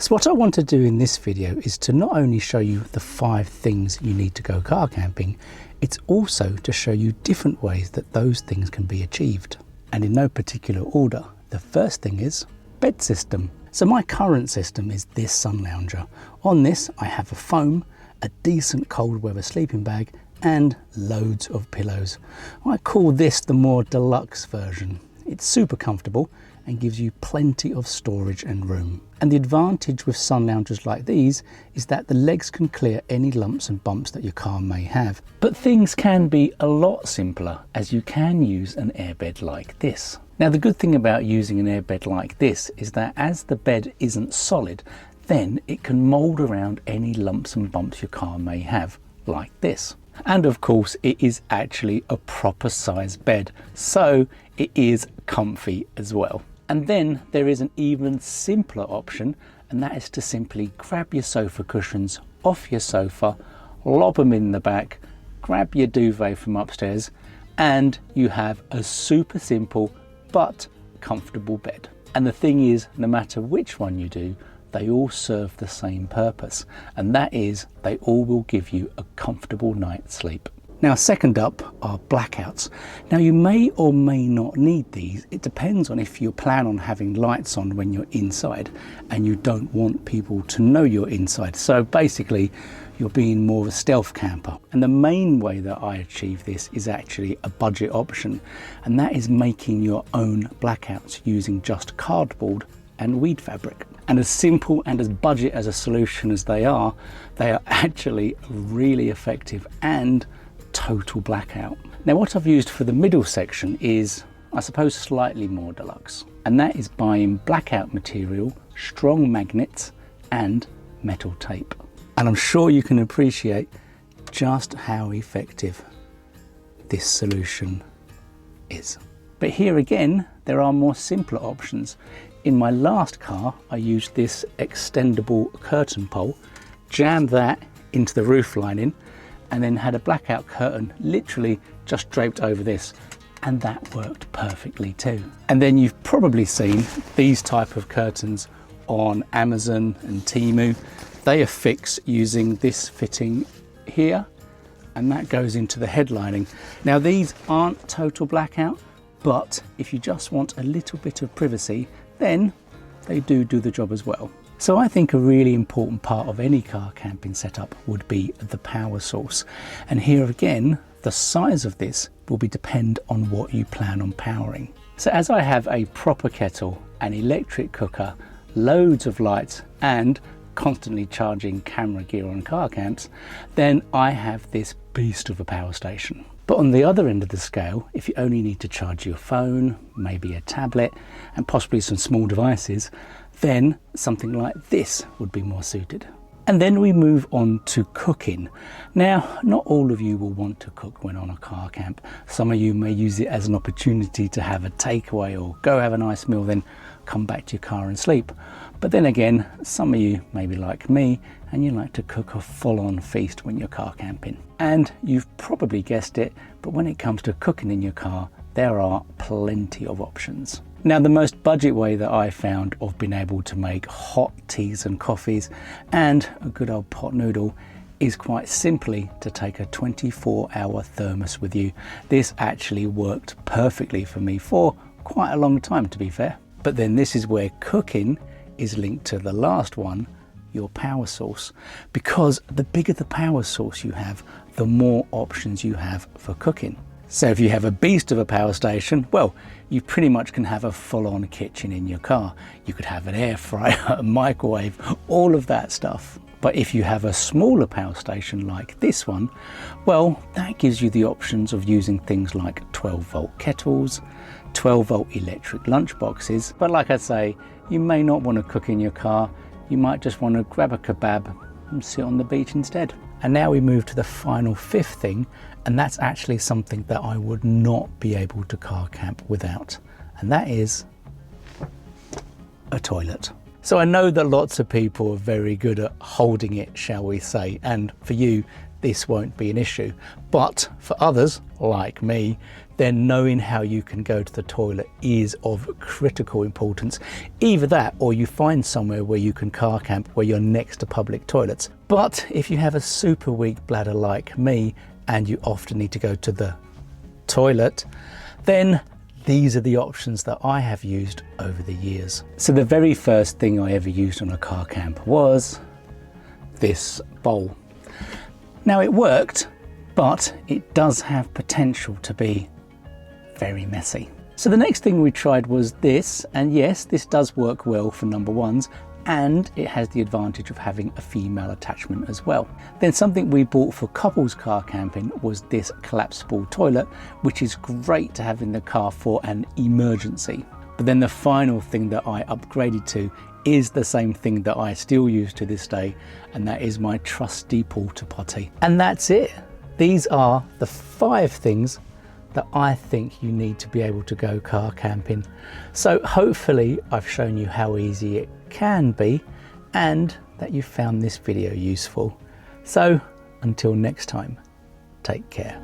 So what I want to do in this video is to not only show you the 5 things you need to go car camping, it's also to show you different ways that those things can be achieved. And in no particular order, the first thing is bed system. So my current system is this sun lounger. On this I have a foam, a decent cold weather sleeping bag and loads of pillows. I call this the more deluxe version. It's super comfortable and gives you plenty of storage and room. And the advantage with sun loungers like these is that the legs can clear any lumps and bumps that your car may have. But things can be a lot simpler, as you can use an airbed like this. Now the good thing about using an airbed like this is that as the bed isn't solid, then it can mould around any lumps and bumps your car may have, like this. And of course it is actually a proper size bed, so it is comfy as well. And then there is an even simpler option, and that is to simply grab your sofa cushions off your sofa, lob them in the back, grab your duvet from upstairs, and you have a super simple but comfortable bed. And the thing is, no matter which one you do, they all serve the same purpose, and that is they all will give you a comfortable night's sleep. Now second up are blackouts. Now you may or may not need these. It depends on if you plan on having lights on when you're inside and you don't want people to know you're inside. So basically you're being more of a stealth camper. And the main way that I achieve this is actually a budget option, and that is making your own blackouts using just cardboard and weed fabric. And as simple and as budget as a solution as they are actually really effective and total blackout. Now what I've used for the middle section is, I suppose, slightly more deluxe, and that is buying blackout material, strong magnets and metal tape. And I'm sure you can appreciate just how effective this solution is. But here again, there are more simpler options. In my last car, I used this extendable curtain pole, jammed that into the roof lining, and then had a blackout curtain literally just draped over this, and that worked perfectly too. And then you've probably seen these type of curtains on Amazon and Temu. They are fixed using this fitting here, and that goes into the headlining. Now these aren't total blackout, but if you just want a little bit of privacy, then they do the job as well. So I think a really important part of any car camping setup would be the power source. And here again, the size of this will depend on what you plan on powering. So as I have a proper kettle, an electric cooker, loads of lights and constantly charging camera gear on car camps, then I have this beast of a power station. But on the other end of the scale, if you only need to charge your phone, maybe a tablet and possibly some small devices, then something like this would be more suited. And then we move on to cooking. Now, not all of you will want to cook when on a car camp. Some of you may use it as an opportunity to have a takeaway or go have a nice meal, then come back to your car and sleep. But then again, some of you may be like me and you like to cook a full-on feast when you're car camping. And you've probably guessed it, but when it comes to cooking in your car, there are plenty of options. Now the most budget way that I found of being able to make hot teas and coffees and a good old pot noodle is quite simply to take a 24-hour thermos with you. This actually worked perfectly for me for quite a long time, to be fair. But then this is where cooking is linked to the last one, your power source, because the bigger the power source you have, the more options you have for cooking. So if you have a beast of a power station, well, you pretty much can have a full-on kitchen in your car. You could have an air fryer, a microwave, all of that stuff. But if you have a smaller power station like this one, well, that gives you the options of using things like 12-volt kettles, 12-volt electric lunch boxes. But like I say, you may not want to cook in your car. You might just want to grab a kebab and sit on the beach instead. And now we move to the final 5th thing, and that's actually something that I would not be able to car camp without, and that is a toilet. So I know that lots of people are very good at holding it, shall we say, and for you this won't be an issue, but for others like me, then knowing how you can go to the toilet is of critical importance. Either that, or you find somewhere where you can car camp where you're next to public toilets. But if you have a super weak bladder like me, and you often need to go to the toilet, then these are the options that I have used over the years. So the very first thing I ever used on a car camp was this bowl. Now it worked, but it does have potential to be very messy. So the next thing we tried was this, and yes, this does work well for number ones, and it has the advantage of having a female attachment as well. Then something we bought for couples car camping was this collapsible toilet, which is great to have in the car for an emergency. But then the final thing that I upgraded to is the same thing that I still use to this day, and that is my trusty porta potty. And that's it. These are the 5 things that I think you need to be able to go car camping. So hopefully I've shown you how easy it can be and that you found this video useful. So until next time, take care.